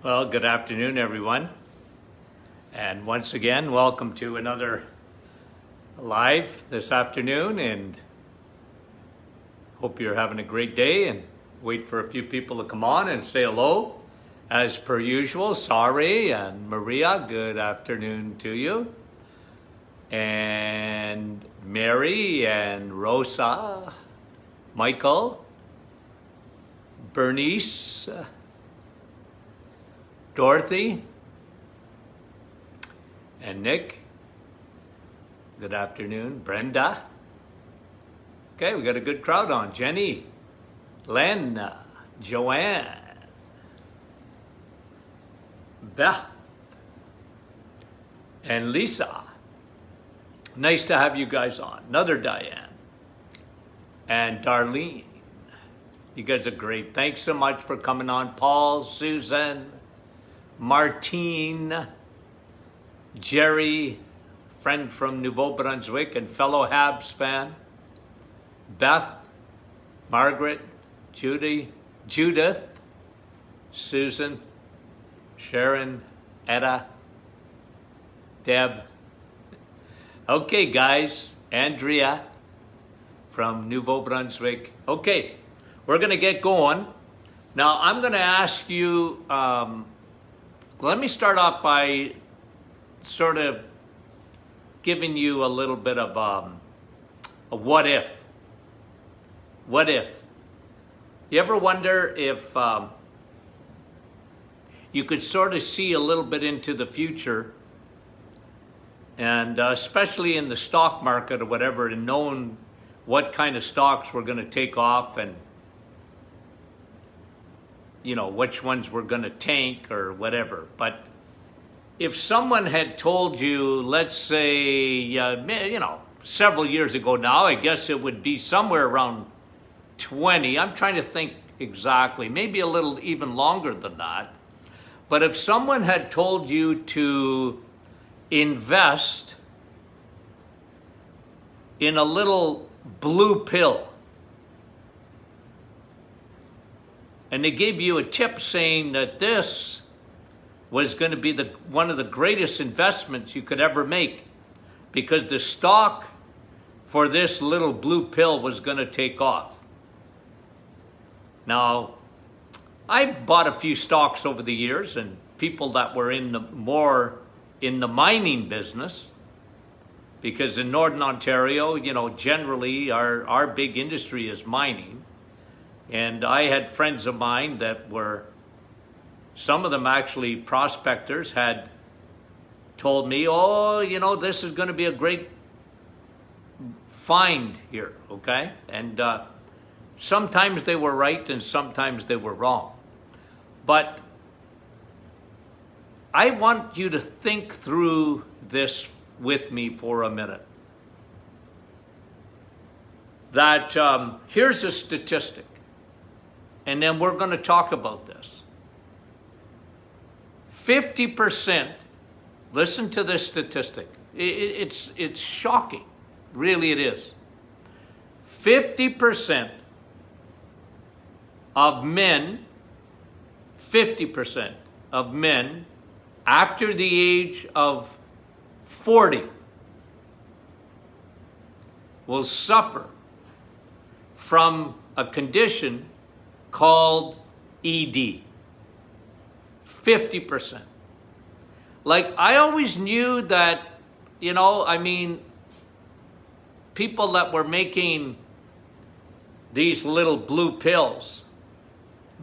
Well, good afternoon, everyone. And once again, welcome to another live this afternoon. And hope you're having a great day, and wait for a few people to come on and say hello. As per usual, Sari and Maria, good afternoon to you. And Mary and Rosa, Michael, Bernice, Dorothy, and Nick, good afternoon. Brenda, okay, we got a good crowd on. Jenny, Len, Joanne, Beth, and Lisa. Nice to have you guys on. Another Diane, and Darlene. You guys are great. Thanks so much for coming on. Paul, Susan, Martine, Jerry, friend from Nouveau Brunswick and fellow Habs fan, Beth, Margaret, Judy, Judith, Susan, Sharon, Etta, Deb. Okay, guys, Andrea from Nouveau Brunswick. Okay, we're going to get going. Now, I'm going to ask you, let me start off by sort of giving you a little bit of a what if. What if? You ever wonder if you could sort of see a little bit into the future, and especially in the stock market or whatever, and knowing what kind of stocks were going to take off and you know, which ones were going to tank or whatever. But if someone had told you, let's say, you know, several years ago now, I guess it would be somewhere around 20. I'm trying to think exactly, maybe a little even longer than that. But if someone had told you to invest in a little blue pill, and they gave you a tip saying that this was going to be one of the greatest investments you could ever make, because the stock for this little blue pill was going to take off. Now, I bought a few stocks over the years, and people that were more in the mining business, because in Northern Ontario, you know, generally our big industry is mining. And I had friends of mine that were, some of them actually prospectors, had told me, oh, you know, this is going to be a great find here, okay? And sometimes they were right and sometimes they were wrong. But I want you to think through this with me for a minute. That here's a statistic. And then we're going to talk about this. 50%, listen to this statistic. It's shocking. Really it is. 50% of men, 50% of men after the age of 40 will suffer from a condition called ED. 50%. Like, I always knew that, you know, I mean, people that were making these little blue pills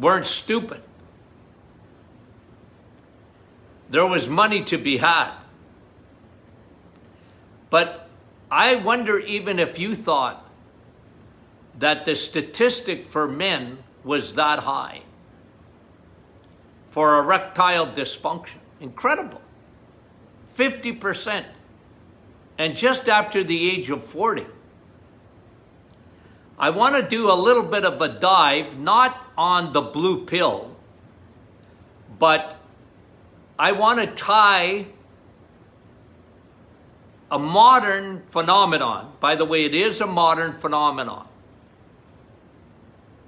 weren't stupid. There was money to be had. But I wonder even if you thought that the statistic for men was that high for erectile dysfunction. Incredible. 50%. And just after the age of 40. I want to do a little bit of a dive, not on the blue pill, but I want to tie a modern phenomenon. By the way, it is a modern phenomenon.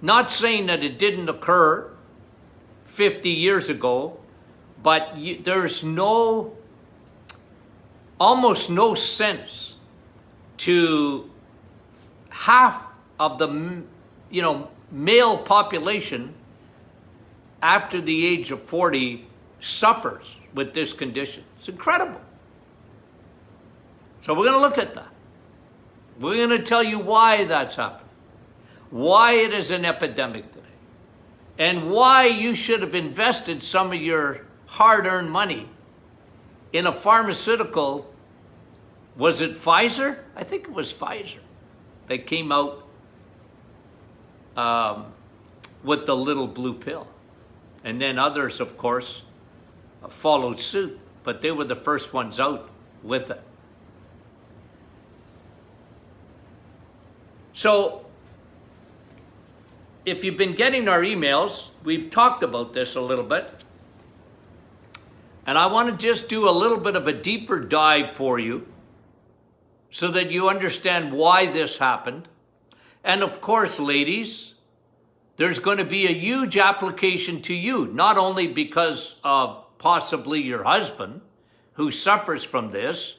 Not saying that it didn't occur 50 years ago, but there's almost no sense to half of the, male population after the age of 40 suffers with this condition. It's incredible. So we're going to look at that. We're going to tell you why that's happening, why it is an epidemic today, and why you should have invested some of your hard-earned money in a pharmaceutical. Was it Pfizer? I think it was Pfizer that came out with the little blue pill. And then others, of course, followed suit, but they were the first ones out with it. So, if you've been getting our emails, we've talked about this a little bit. And I want to just do a little bit of a deeper dive for you so that you understand why this happened. And of course, ladies, there's going to be a huge application to you, not only because of possibly your husband who suffers from this,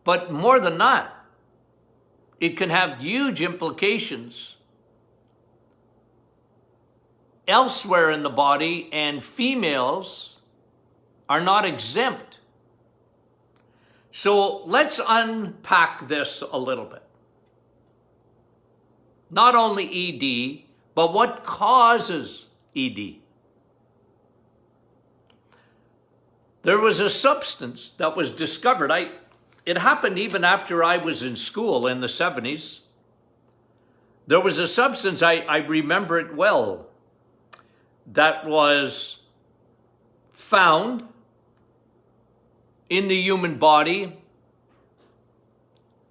but more than that, it can have huge implications elsewhere in the body, and females are not exempt. So let's unpack this a little bit. Not only ED, but what causes ED. There was a substance that was discovered. It happened even after I was in school in the 70s. There was a substance, I remember it well, that was found in the human body,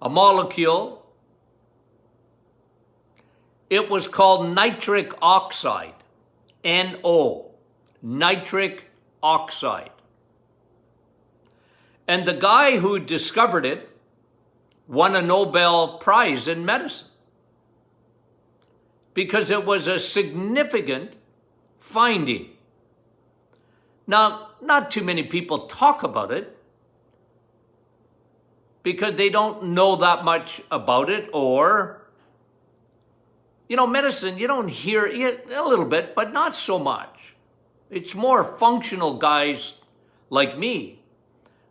a molecule. It was called nitric oxide, NO, nitric oxide. And the guy who discovered it won a Nobel Prize in medicine because it was a significant finding. Now, not too many people talk about it because they don't know that much about it, or medicine, you don't hear it a little bit, but not so much. It's more functional guys like me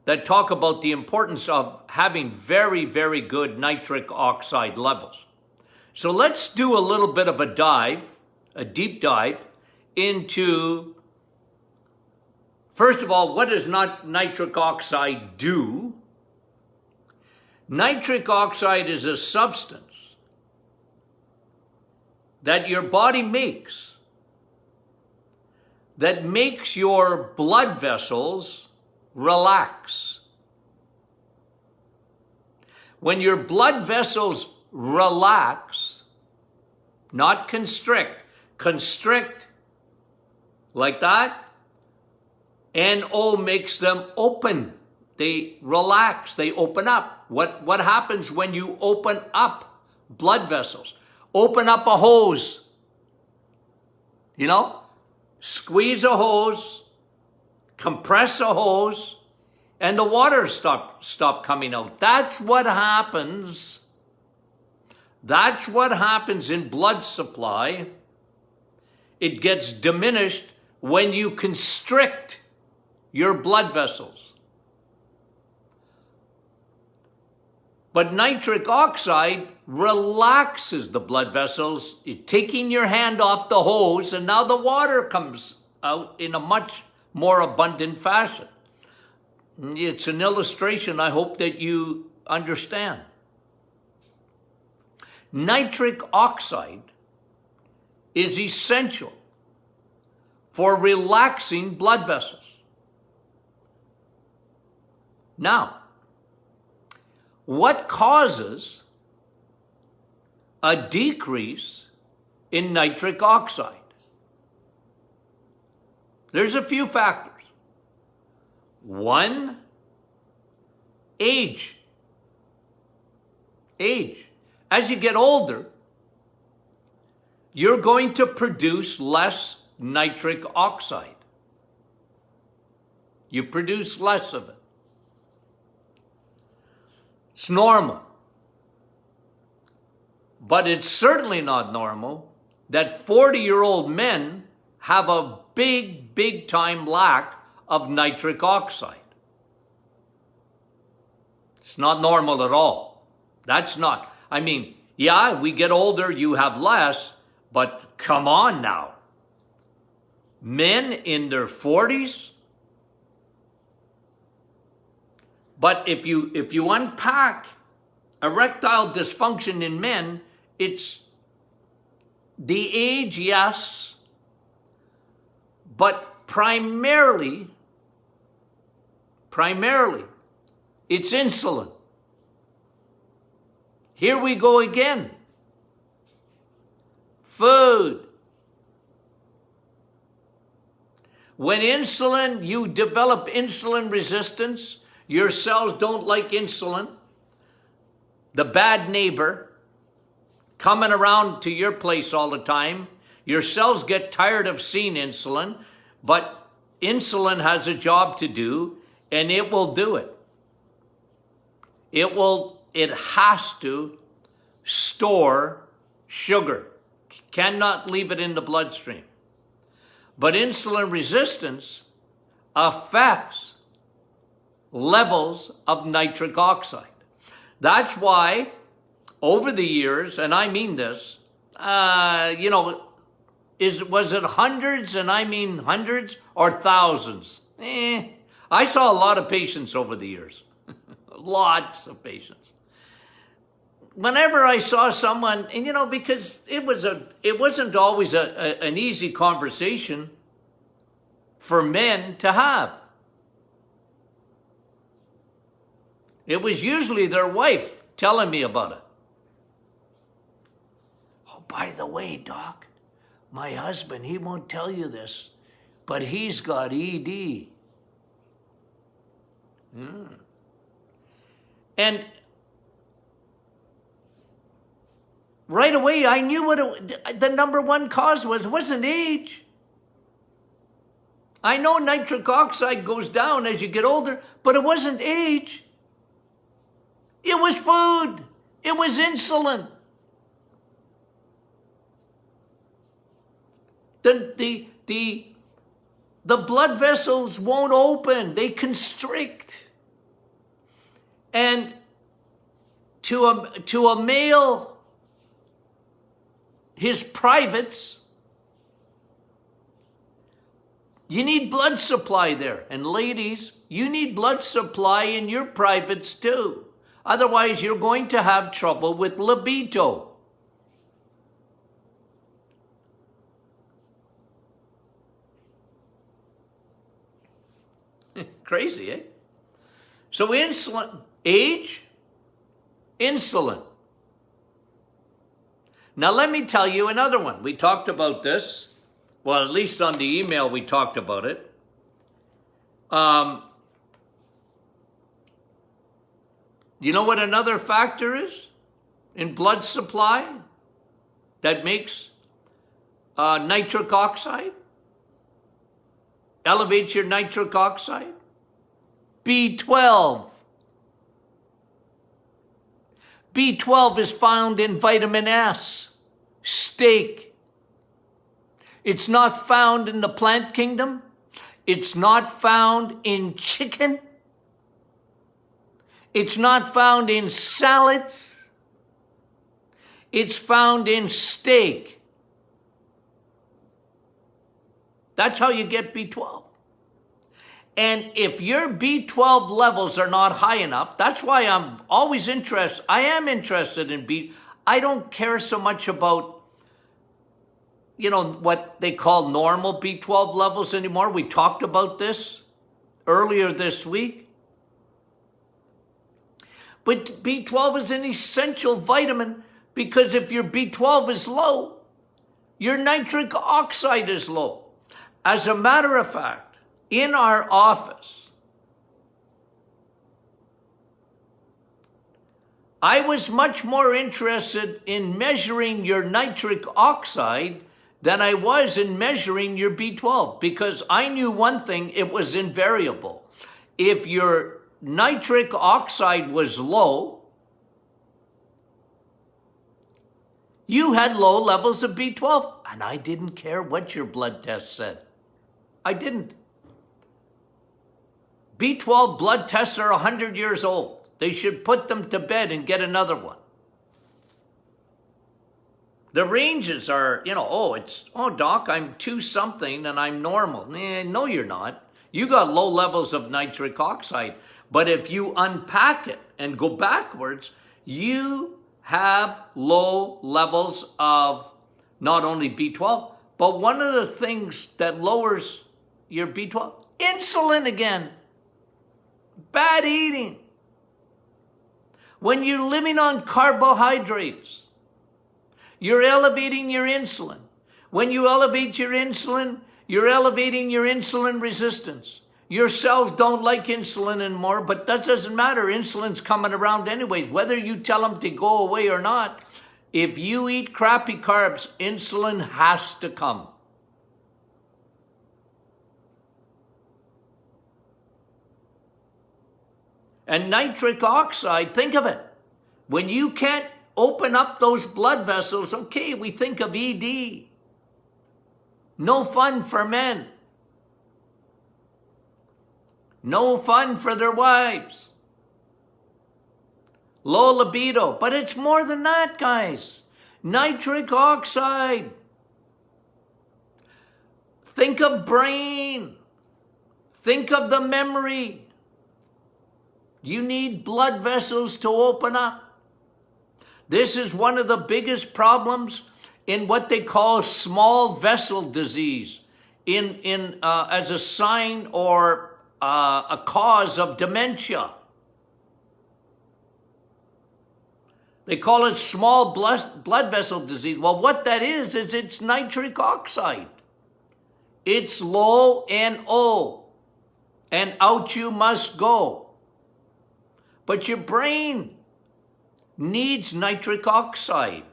that talk about the importance of having very, very good nitric oxide levels. So let's do a little bit of a deep dive into, first of all, what does nitric oxide do? Nitric oxide is a substance that your body makes that makes your blood vessels relax. When your blood vessels relax, not constrict like that, NO makes them open. They relax, they open up. What happens when you open up blood vessels? Open up a hose, squeeze a hose, compress a hose, and the water stop coming out. That's what happens. That's what happens in blood supply. It gets diminished when you constrict your blood vessels. But nitric oxide relaxes the blood vessels. You're taking your hand off the hose, and now the water comes out in a much more abundant fashion. It's an illustration I hope that you understand. Nitric oxide is essential for relaxing blood vessels. Now, what causes a decrease in nitric oxide? There's a few factors. One, age. As you get older, you're going to produce less nitric oxide. You produce less of it. It's normal. But it's certainly not normal that 40-year-old men have a big time lack of nitric oxide. It's not normal at all. That's not, I mean, yeah, we get older, you have less, but come on now. Men in their 40s? But if you unpack erectile dysfunction in men, it's the age, yes, but primarily, it's insulin. Here we go again. Food. When you develop insulin resistance, your cells don't like insulin. The bad neighbor coming around to your place all the time. Your cells get tired of seeing insulin, but insulin has a job to do, and it will do it. It has to store sugar. Cannot leave it in the bloodstream. But insulin resistance affects levels of nitric oxide. That's why over the years, and I mean this, was it hundreds, and I mean hundreds, or thousands? I saw a lot of patients over the years. Lots of patients. Whenever I saw someone, and because it wasn't always an easy conversation for men to have. It was usually their wife telling me about it. Oh, by the way, Doc, my husband, he won't tell you this, but he's got ED. And right away, I knew what the number one cause was. It wasn't age. I know nitric oxide goes down as you get older, but it wasn't age. It was food. It was insulin. The blood vessels won't open. They constrict. And to a male, his privates, you need blood supply there. And ladies, you need blood supply in your privates too. Otherwise, you're going to have trouble with libido. Crazy, eh? So insulin, age, insulin. Now let me tell you another one. We talked about this. Well, at least on the email we talked about it. You know what another factor is in blood supply that makes nitric oxide? Elevates your nitric oxide? B12. B12 is found in vitamin S, steak. It's not found in the plant kingdom. It's not found in chicken. It's not found in salads. It's found in steak. That's how you get B12. And if your B12 levels are not high enough, that's why I'm always interested. I am interested in B. I don't care so much about, what they call normal B12 levels anymore. We talked about this earlier this week. But B12 is an essential vitamin because if your B12 is low, your nitric oxide is low. As a matter of fact, in our office, I was much more interested in measuring your nitric oxide than I was in measuring your B12, because I knew one thing, it was invariable. If your nitric oxide was low, you had low levels of B12, and I didn't care what your blood test said. I didn't. B12 blood tests are 100 years old. They should put them to bed and get another one. The ranges are, oh, doc, I'm 2 something and I'm normal. No, you're not. You got low levels of nitric oxide. But if you unpack it and go backwards, you have low levels of not only B12, but one of the things that lowers your B12, insulin again. Bad eating. When you're living on carbohydrates, you're elevating your insulin. When you elevate your insulin, you're elevating your insulin resistance. Your cells don't like insulin anymore, but that doesn't matter. Insulin's coming around anyways. Whether you tell them to go away or not, if you eat crappy carbs, insulin has to come. And nitric oxide, think of it. When you can't open up those blood vessels, okay, we think of ED. No fun for men. No fun for their wives. Low libido. But it's more than that, guys. Nitric oxide. Think of brain. Think of the memory. You need blood vessels to open up. This is one of the biggest problems in what they call small vessel disease, as a sign or a cause of dementia. They call it small blood vessel disease. Well, what that is it's nitric oxide. It's low NO, and out you must go. But your brain needs nitric oxide.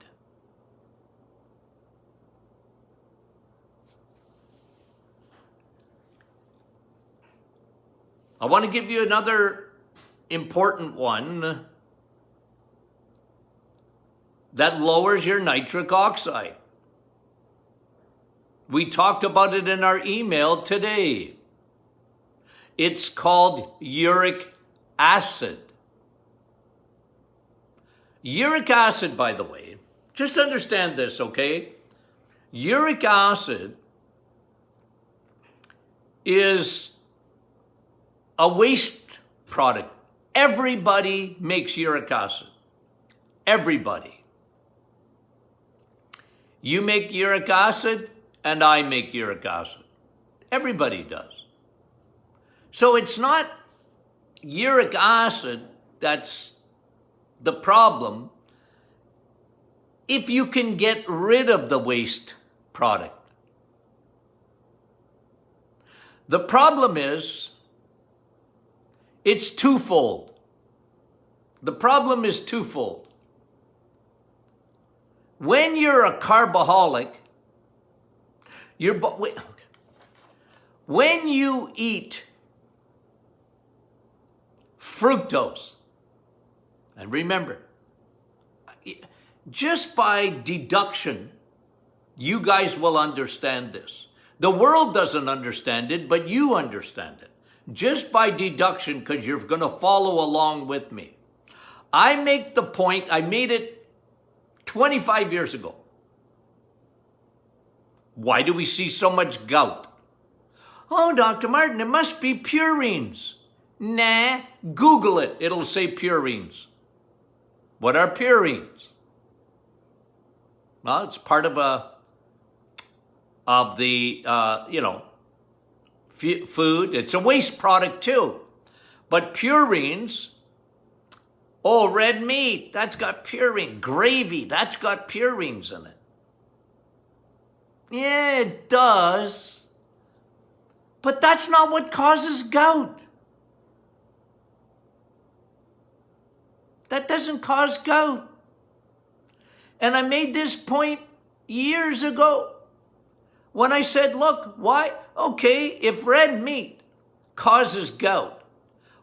I want to give you another important one that lowers your nitric oxide. We talked about it in our email today. It's called uric acid. Uric acid, by the way, just understand this, okay? Uric acid is a waste product. Everybody makes uric acid. Everybody. You make uric acid, and I make uric acid. Everybody does. So it's not uric acid that's the problem if you can get rid of the waste product. The problem is it's twofold. The problem is twofold. When you're a carboholic, when you eat fructose, and remember, just by deduction, you guys will understand this. The world doesn't understand it, but you understand it. Just by deduction, because you're going to follow along with me. I make the point, I made it 25 years ago. Why do we see so much gout? Oh, Dr. Martin, it must be purines. Nah, Google it. It'll say purines. What are purines? Well, it's part of the food. It's a waste product too. But purines, oh, red meat, that's got purine. Gravy, that's got purines in it. Yeah, it does. But that's not what causes gout. That doesn't cause gout. And I made this point years ago. when I said, look, why? Okay, if red meat causes gout,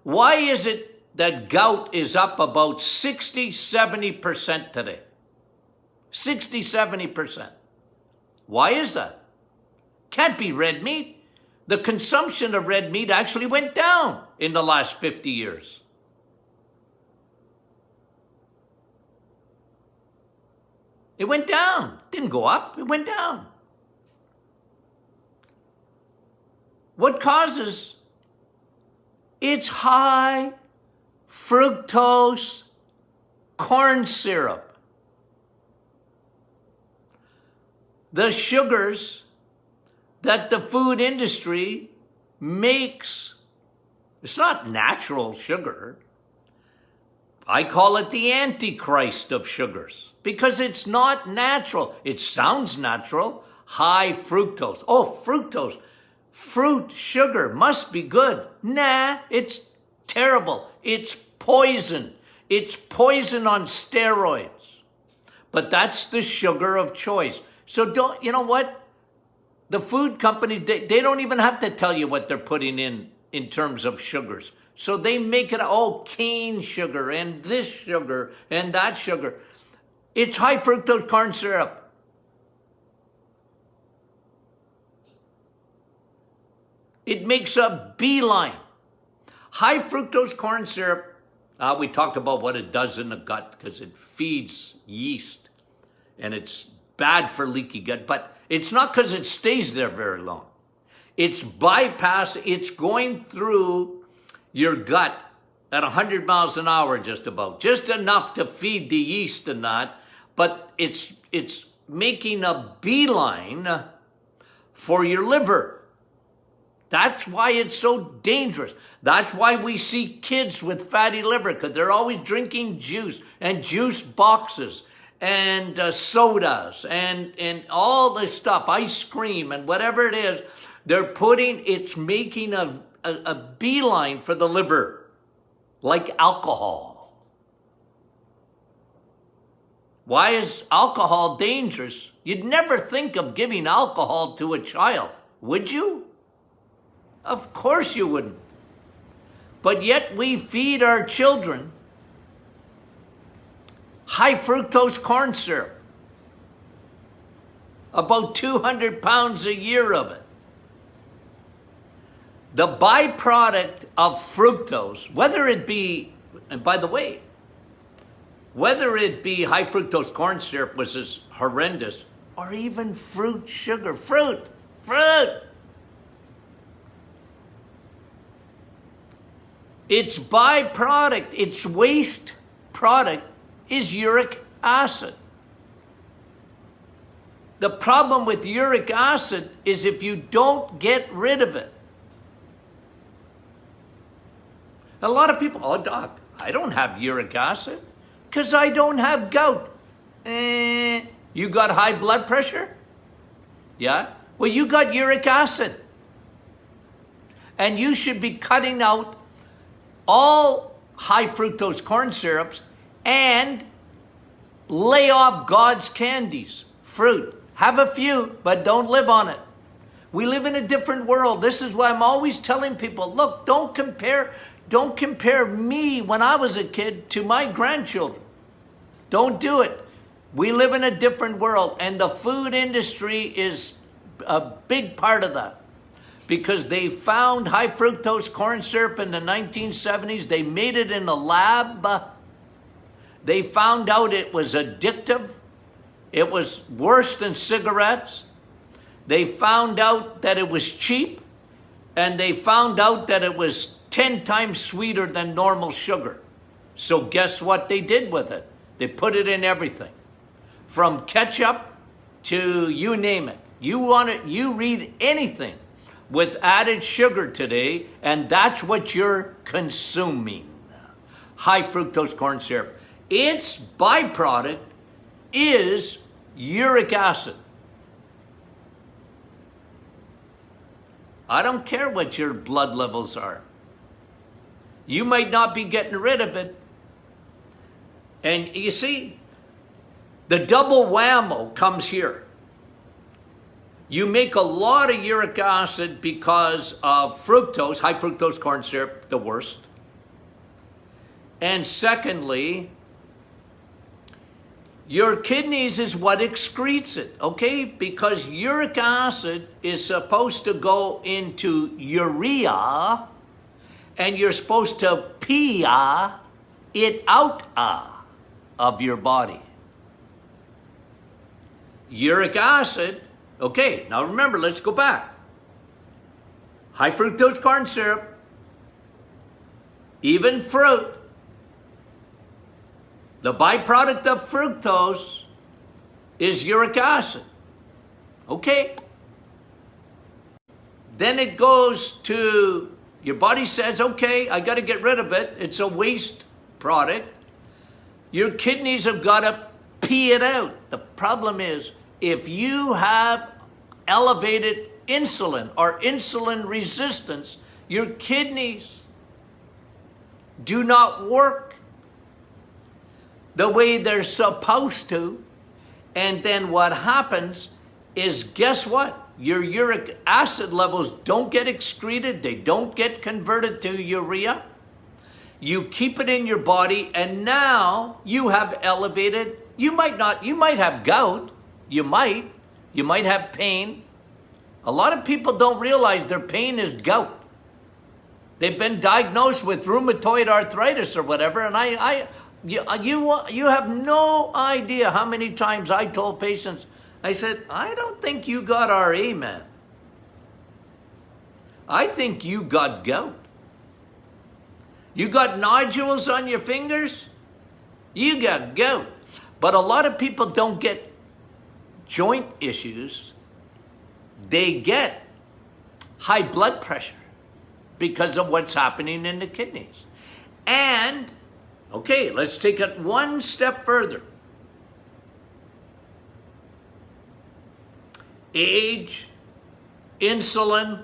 why is it that gout is up about 60, 70% today? 60, 70%. Why is that? Can't be red meat. The consumption of red meat actually went down in the last 50 years. It went down. Didn't go up. It went down. What causes? It's high fructose corn syrup. The sugars that the food industry makes. It's not natural sugar. I call it the antichrist of sugars because it's not natural. It sounds natural. High fructose. Oh, fructose. Fruit sugar must be good. Nah, it's terrible. It's poison. It's poison on steroids. But that's the sugar of choice. So don't, you know what? The food companies, they don't even have to tell you what they're putting in terms of sugars. So they make it, oh, cane sugar and this sugar and that sugar. It's high fructose corn syrup. It makes a beeline. High fructose corn syrup, we talked about what it does in the gut because it feeds yeast and it's bad for leaky gut, but it's not because it stays there very long. It's it's going through your gut at 100 miles an hour just about, just enough to feed the yeast and that, but it's making a beeline for your liver. That's why it's so dangerous. That's why we see kids with fatty liver, because they're always drinking juice and juice boxes and sodas and all this stuff, ice cream and whatever it is. It's making a beeline for the liver, like alcohol. Why is alcohol dangerous? You'd never think of giving alcohol to a child, would you? Of course you wouldn't. But yet we feed our children high fructose corn syrup. About 200 pounds a year of it. The byproduct of fructose, whether it be, and by the way, whether it be high fructose corn syrup, which is horrendous, or even fruit sugar, fruit. Its byproduct, its waste product is uric acid. The problem with uric acid is if you don't get rid of it. A lot of people, oh doc, I don't have uric acid because I don't have gout. You got high blood pressure? Yeah? Well, you got uric acid. And you should be cutting out all high fructose corn syrups and lay off God's candies, fruit. Have a few, but don't live on it. We live in a different world. This is why I'm always telling people, look, don't compare me when I was a kid to my grandchildren. Don't do it. We live in a different world, and the food industry is a big part of that. Because they found high fructose corn syrup in the 1970s. They made it in the lab. They found out it was addictive. It was worse than cigarettes. They found out that it was cheap. And they found out that it was 10 times sweeter than normal sugar. So guess what they did with it? They put it in everything. From ketchup to you name it. You read anything with added sugar today, and that's what you're consuming. High fructose corn syrup. Its byproduct is uric acid. I don't care what your blood levels are. You might not be getting rid of it. And you see, the double whammo comes here. You make a lot of uric acid because of fructose, high fructose corn syrup, the worst. And secondly, your kidneys is what excretes it, okay? Because uric acid is supposed to go into urea, and you're supposed to pee it out of your body. Uric acid, okay, now remember, let's go back. High fructose corn syrup, even fruit, the byproduct of fructose is uric acid. Okay. Then it goes to, your body says, okay, I got to get rid of it. It's a waste product. Your kidneys have got to pee it out. The problem is, if you have elevated insulin or insulin resistance, your kidneys do not work the way they're supposed to. And then what happens is, guess what? Your uric acid levels don't get excreted. They don't get converted to urea. You keep it in your body, and now you have elevated, you might have gout. You might have pain. A lot of people don't realize their pain is gout. They've been diagnosed with rheumatoid arthritis or whatever, and you have no idea how many times I told patients, I said, I don't think you got RA, man. I think you got gout. You got nodules on your fingers? You got gout. But a lot of people don't get joint issues. They get high blood pressure because of what's happening in the kidneys. And okay, let's take it one step further. Age, insulin,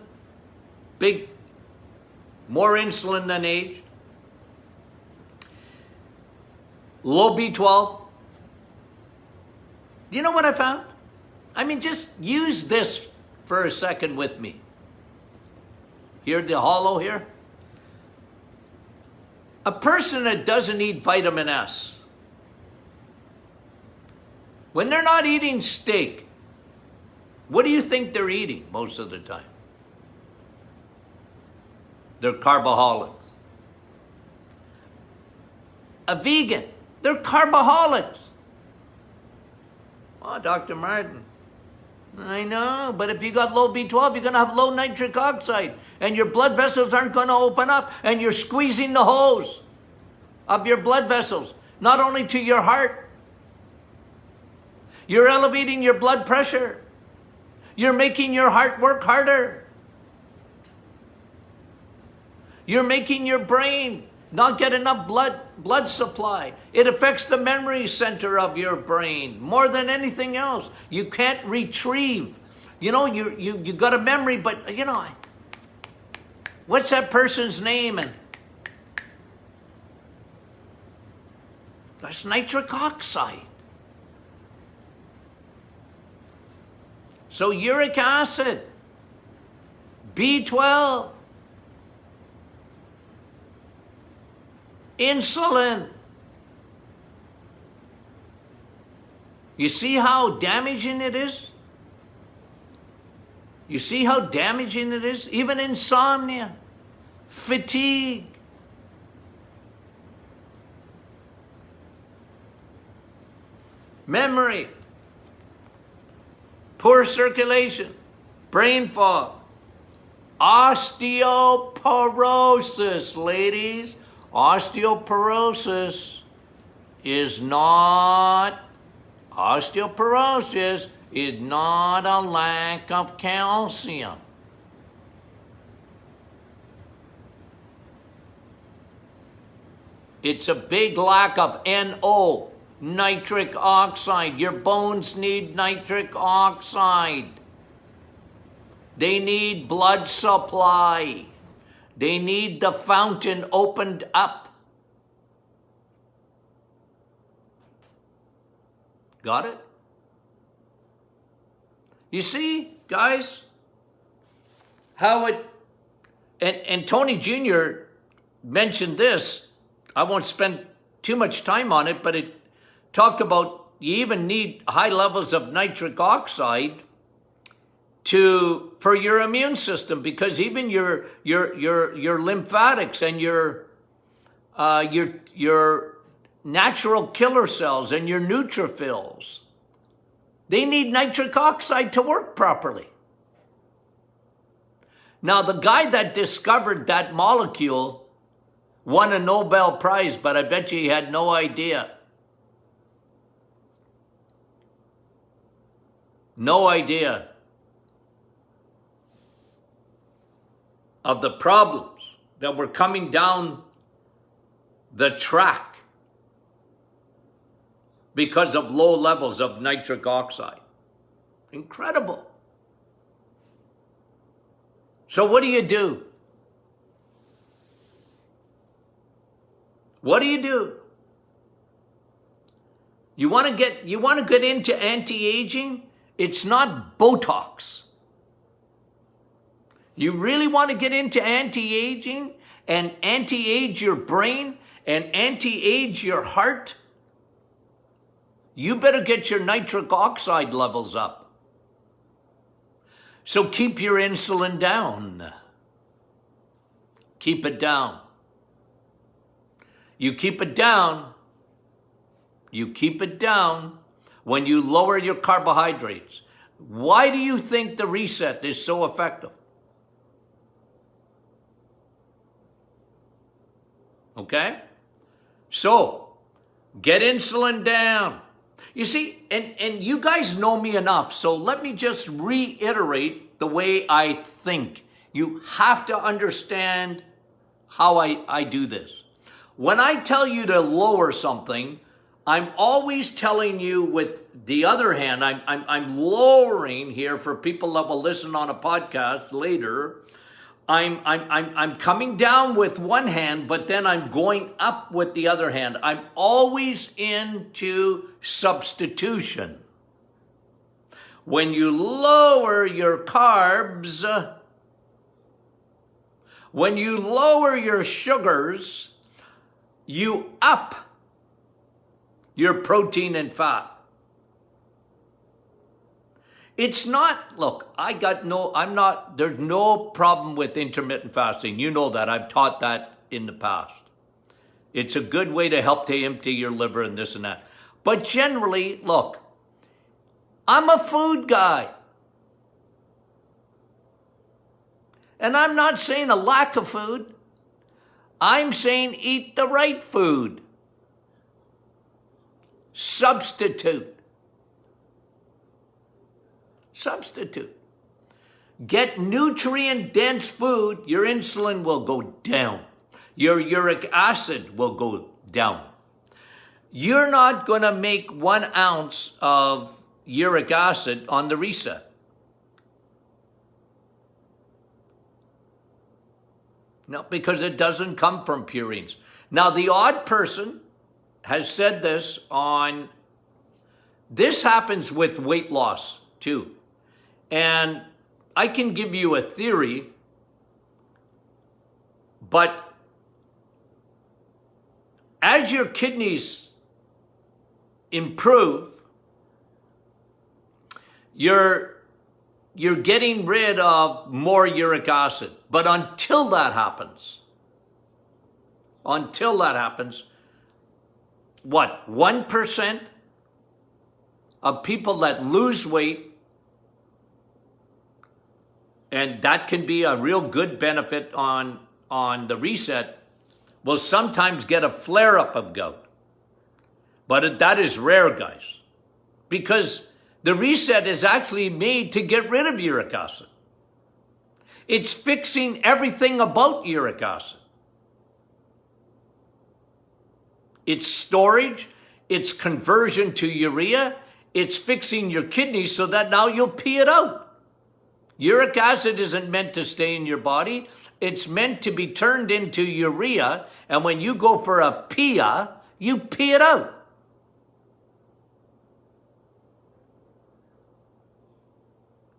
more insulin than age. Low B12. You know what I found? I mean, just use this for a second with me. Hear the hollow here? A person that doesn't eat vitamin S, when they're not eating steak, what do you think they're eating most of the time? They're carboholics. A vegan, they're carboholics. Oh, Dr. Martin, I know, but if you got low B12, you're going to have low nitric oxide, and your blood vessels aren't going to open up, and you're squeezing the hose of your blood vessels, not only to your heart. You're elevating your blood pressure. You're making your heart work harder. You're making your brain not get enough blood supply. It affects the memory center of your brain more than anything else. You can't retrieve. You know, you got a memory, but you know, what's that person's name? And that's nitric oxide. So uric acid, B12, insulin. You see how damaging it is? You see how damaging it is? Even insomnia, fatigue. Memory, poor circulation, brain fog, osteoporosis, ladies. Osteoporosis is not a lack of calcium. It's a big lack of NO, nitric oxide. Your bones need nitric oxide. They need blood supply. They need the fountain opened up. Got it? You see, guys, how it, and Tony Jr. mentioned this. I won't spend too much time on it, but it talked about you even need high levels of nitric oxide for your immune system, because even your lymphatics and your natural killer cells and your neutrophils, they need nitric oxide to work properly. Now, the guy that discovered that molecule won a Nobel Prize, but I bet you he had no idea. No idea of the problems that were coming down the track because of low levels of nitric oxide. Incredible. So what do you do? What do you do? You want to get into anti-aging? It's not Botox. You really want to get into anti-aging and anti-age your brain and anti-age your heart? You better get your nitric oxide levels up. So keep your insulin down. Keep it down. You keep it down. You keep it down when you lower your carbohydrates. Why do you think the reset is so effective? Okay? So, get insulin down. You see, and you guys know me enough, so let me just reiterate the way I think. You have to understand how I do this. When I tell you to lower something, I'm always telling you with the other hand, I'm lowering here for people that will listen on a podcast later. I'm coming down with one hand, but then I'm going up with the other hand. I'm always into substitution. When you lower your carbs, when you lower your sugars, you up your protein and fat. It's not, look, there's no problem with intermittent fasting. You know that. I've taught that in the past. It's a good way to help to empty your liver and this and that. But generally, look, I'm a food guy. And I'm not saying a lack of food. I'm saying eat the right food. Substitute. Get nutrient-dense food, your insulin will go down. Your uric acid will go down. You're not going to make 1 ounce of uric acid on the reset. No, because it doesn't come from purines. Now, the odd person has said this this happens with weight loss too. And I can give you a theory, but as your kidneys improve, you're getting rid of more uric acid. But until that happens, what, 1% of people that lose weight, and that can be a real good benefit on the reset, will sometimes get a flare-up of gout. But that is rare, guys, because the reset is actually made to get rid of uric acid. It's fixing everything about uric acid. It's storage, it's conversion to urea, it's fixing your kidneys so that now you'll pee it out. Uric acid isn't meant to stay in your body. It's meant to be turned into urea, and when you go for a PIA, you pee it out.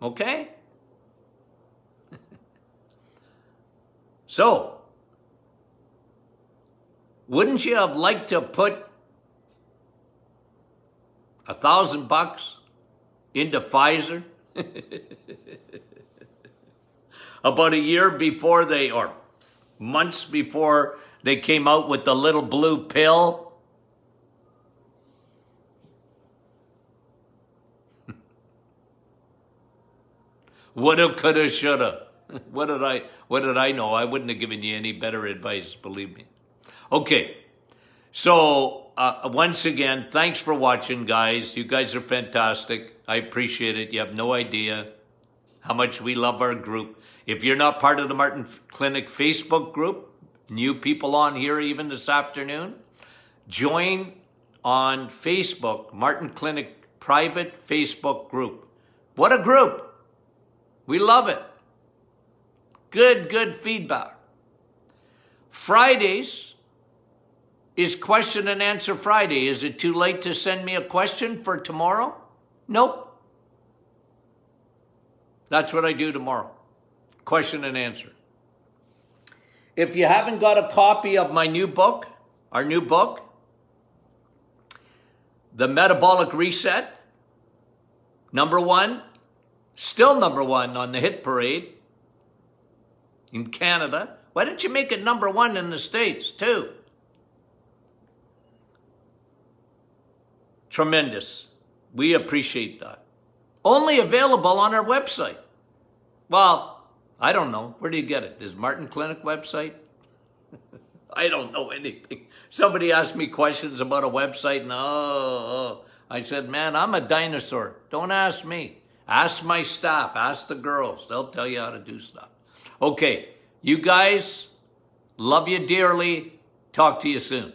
Okay? So, wouldn't you have liked to put $1,000 into Pfizer about a year before or months before they came out with the little blue pill? Woulda, coulda, shoulda. What did I know? I wouldn't have given you any better advice, believe me. Okay, so once again, thanks for watching, guys. You guys are fantastic. I appreciate it. You have no idea how much we love our group. If you're not part of the Martin Clinic Facebook group, new people on here even this afternoon, join on Facebook, Martin Clinic private Facebook group. What a group! We love it. Good feedback. Fridays is question and answer Friday. Is it too late to send me a question for tomorrow? Nope. That's what I do tomorrow. Question and answer. If you haven't got a copy of my new book, our new book, The Metabolic Reset, #1, still #1 on the hit parade in Canada. Why don't you make it #1 in the States too? Tremendous. We appreciate that. Only available on our website. Well, I don't know. Where do you get it? Is Martin Clinic website? I don't know anything. Somebody asked me questions about a website, and I said, man, I'm a dinosaur. Don't ask me. Ask my staff. Ask the girls. They'll tell you how to do stuff. Okay, you guys, love you dearly. Talk to you soon.